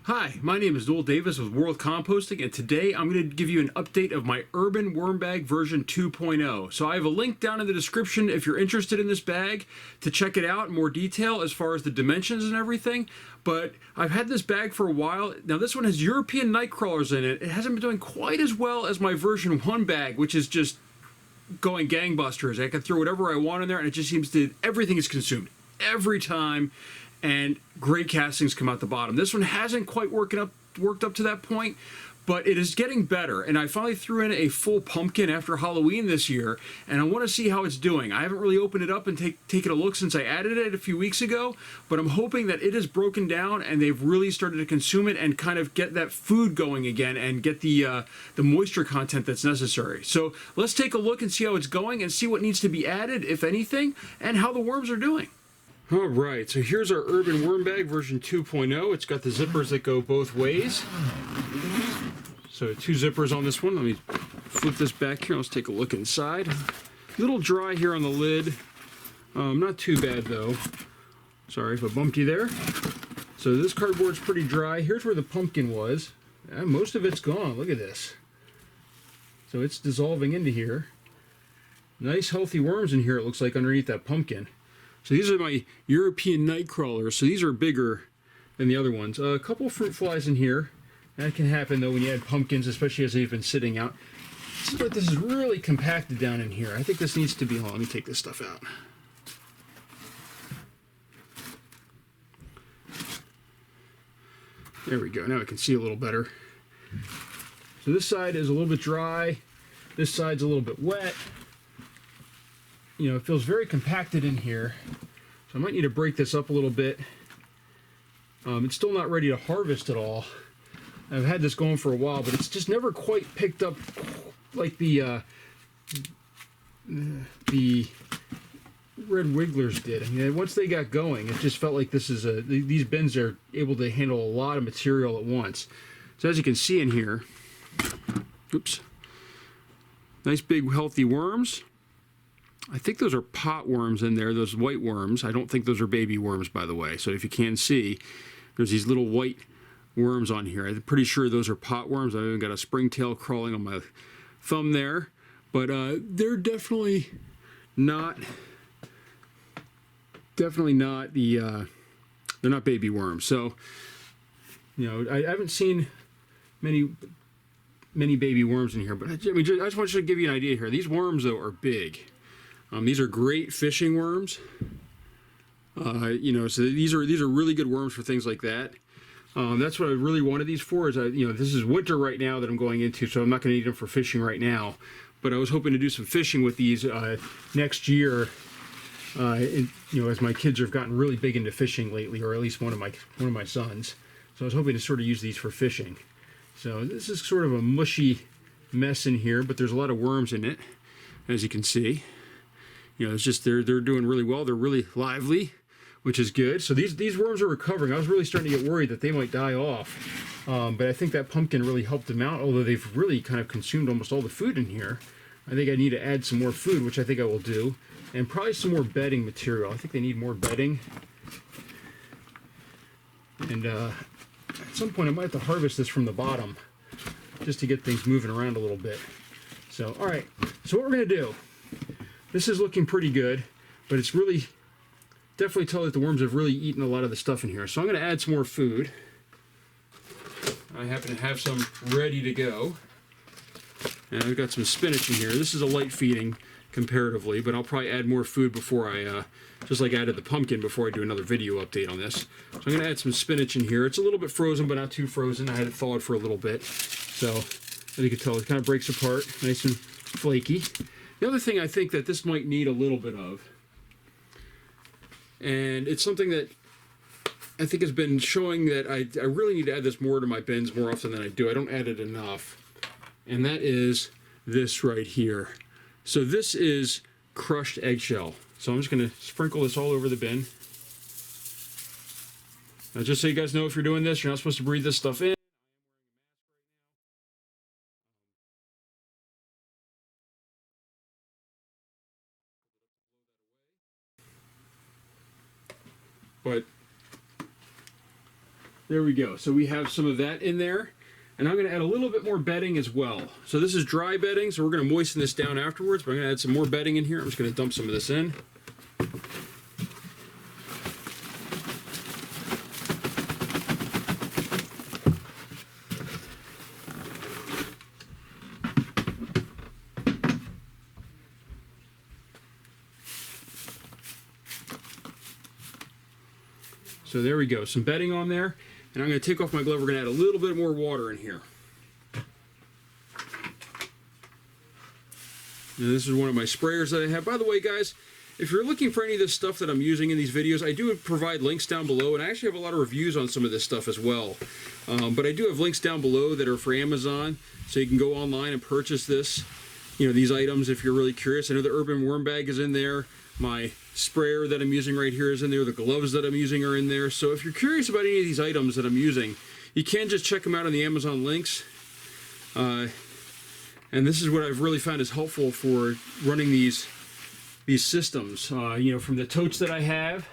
Hi, my name is Noel Davis with World Composting, and today I'm going to give you an update of my Urban Worm Bag version 2.0. So I have a link down in the description if you're interested in this bag to check it out in more detail as far as the dimensions and everything. But I've had this bag for a while. Now this one has European Nightcrawlers in it. It hasn't been doing quite as well as my version 1 bag, which is just going gangbusters. I can throw whatever I want in there and it just seems to, everything is consumed every time, and great castings come out the bottom. This one hasn't quite worked up to that point, but it is getting better. And I finally threw in a full pumpkin after Halloween this year, and I want to see how it's doing. I haven't really opened it up and taken a look since I added it a few weeks ago, but I'm hoping that it has broken down and they've really started to consume it and kind of get that food going again and get the moisture content that's necessary. So let's take a look and see how it's going and see what needs to be added, if anything, and how the worms are doing. All right, so here's our Urban Worm Bag version 2.0. It's got the zippers that go both ways. So 2 zippers on this one. Let me flip this back here. Let's take a look inside. A little dry here on the lid. Not too bad though. Sorry if I bumped you there. So this cardboard's pretty dry. Here's where the pumpkin was. Most of it's gone. Look at this. So it's dissolving into here. Nice healthy worms in here, it looks like, underneath that pumpkin. So these are my European Nightcrawlers. So these are bigger than the other ones. A couple fruit flies in here. That can happen though when you add pumpkins, especially as they've been sitting out. This is really compacted down in here. I think this needs to be, hold on, let me take this stuff out. There we go. Now I can see a little better. So this side is a little bit dry. This side's a little bit wet. You know, it feels very compacted in here, so I might need to break this up a little bit. It's still not ready to harvest at all. I've had this going for a while, but it's just never quite picked up like the red wigglers did. I mean, once they got going, it just felt like these bins are able to handle a lot of material at once. So as you can see in here, oops, nice big healthy worms. I think those are pot worms in there, those white worms. I don't think those are baby worms, by the way. So if you can see, there's these little white worms on here. I'm pretty sure those are pot worms. I've even got a springtail crawling on my thumb there. But they're definitely not they're not baby worms. So, you know, I haven't seen many baby worms in here. But I just want you to give you an idea here. These worms, though, are big. These are great fishing worms. You know, so these are really good worms for things like that. That's what I really wanted these for. You know, this is winter right now that I'm going into, so I'm not going to need them for fishing right now. But I was hoping to do some fishing with these next year. You know, as my kids have gotten really big into fishing lately, or at least one of my sons. So I was hoping to sort of use these for fishing. So this is sort of a mushy mess in here, but there's a lot of worms in it, as you can see. You know, it's just they're doing really well. They're really lively, which is good. So these worms are recovering. I was really starting to get worried that they might die off, but I think that pumpkin really helped them out. Although they've really kind of consumed almost all the food in here, I think I need to add some more food, which I think I will do, and probably some more bedding material. I think they need more bedding, and at some point I might have to harvest this from the bottom just to get things moving around a little bit. So all right. So what we're gonna do. This is looking pretty good, but it's really definitely tell that the worms have really eaten a lot of the stuff in here. So I'm going to add some more food. I happen to have some ready to go. And I've got some spinach in here. This is a light feeding comparatively, but I'll probably add more food before I, just like I added the pumpkin before I do another video update on this. So I'm going to add some spinach in here. It's a little bit frozen, but not too frozen. I had it thawed for a little bit. So as you can tell, it kind of breaks apart, nice and flaky. The other thing I think that this might need a little bit of, and it's something that I think has been showing that I really need to add this more to my bins more often than I do. I don't add it enough, and that is this right here. So this is crushed eggshell. So I'm just going to sprinkle this all over the bin. Now, just so you guys know, if you're doing this, you're not supposed to breathe this stuff in. But There we go. So we have some of that in there. And I'm going to add a little bit more bedding as well. So this is dry bedding, so we're going to moisten this down afterwards, but I'm going to add some more bedding in here. I'm just going to dump some of this in. So there we go, some bedding on there. And I'm going to take off my glove. We're going to add a little bit more water in here. And this is one of my sprayers that I have. By the way, guys, if you're looking for any of this stuff that I'm using in these videos, I do provide links down below, and I actually have a lot of reviews on some of this stuff as well. But I do have links down below that are for Amazon, so you can go online and purchase this, these items if you're really curious. I know the Urban Worm Bag is in there. My sprayer that I'm using right here is in there. The gloves that I'm using are in there. So if you're curious about any of these items that I'm using, you can just check them out on the Amazon links. And this is what I've really found is helpful for running these systems. From the totes that I have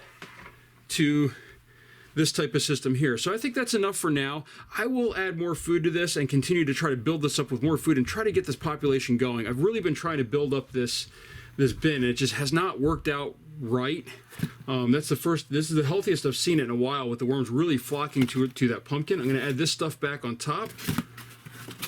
to this type of system here. So I think that's enough for now. I will add more food to this and continue to try to build this up with more food and try to get this population going. I've really been trying to build up this bin, and it just has not worked out right. This is the healthiest I've seen it in a while, with the worms really flocking to that pumpkin. I'm going to add this stuff back on top.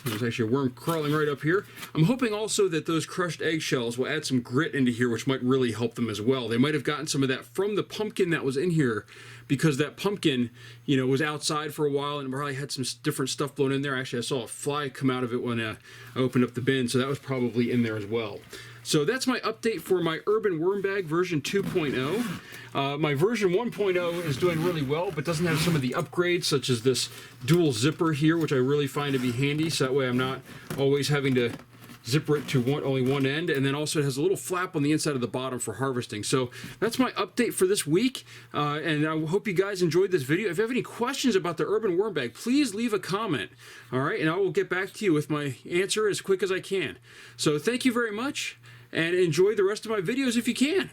There's actually a worm crawling right up here. I'm hoping also that those crushed eggshells will add some grit into here, which might really help them as well. They might have gotten some of that from the pumpkin that was in here, because that pumpkin, was outside for a while and probably had some different stuff blown in there. Actually, I saw a fly come out of it when I opened up the bin, so that was probably in there as well. So that's my update for my Urban Worm Bag version 2.0. My version 1.0 is doing really well, but doesn't have some of the upgrades, such as this dual zipper here, which I really find to be handy, so that way I'm not always having to zipper it to only one end. And then also it has a little flap on the inside of the bottom for harvesting. So that's my update for this week, and I hope you guys enjoyed this video. If you have any questions about the Urban Worm Bag, please leave a comment, all right, and I will get back to you with my answer as quick as I can. So thank you very much, and enjoy the rest of my videos if you can.